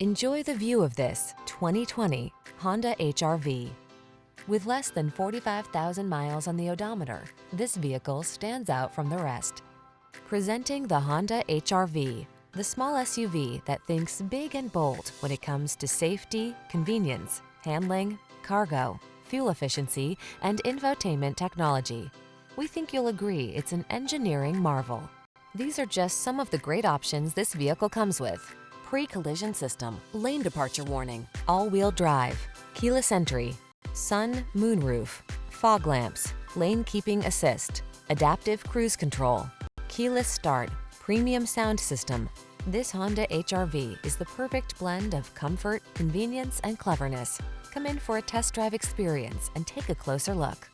Enjoy the view of this 2020 Honda HR-V. With less than 45,000 miles on the odometer, this vehicle stands out from the rest. Presenting the Honda HR-V, the small SUV that thinks big and bold when it comes to safety, convenience, handling, cargo, fuel efficiency, and infotainment technology. We think you'll agree it's an engineering marvel. These are just some of the great options this vehicle comes with: pre-collision system, lane departure warning, all-wheel drive, keyless entry, sun, moonroof, fog lamps, lane keeping assist, adaptive cruise control, keyless start, premium sound system. This Honda HR-V is the perfect blend of comfort, convenience, and cleverness. Come in for a test drive experience and take a closer look.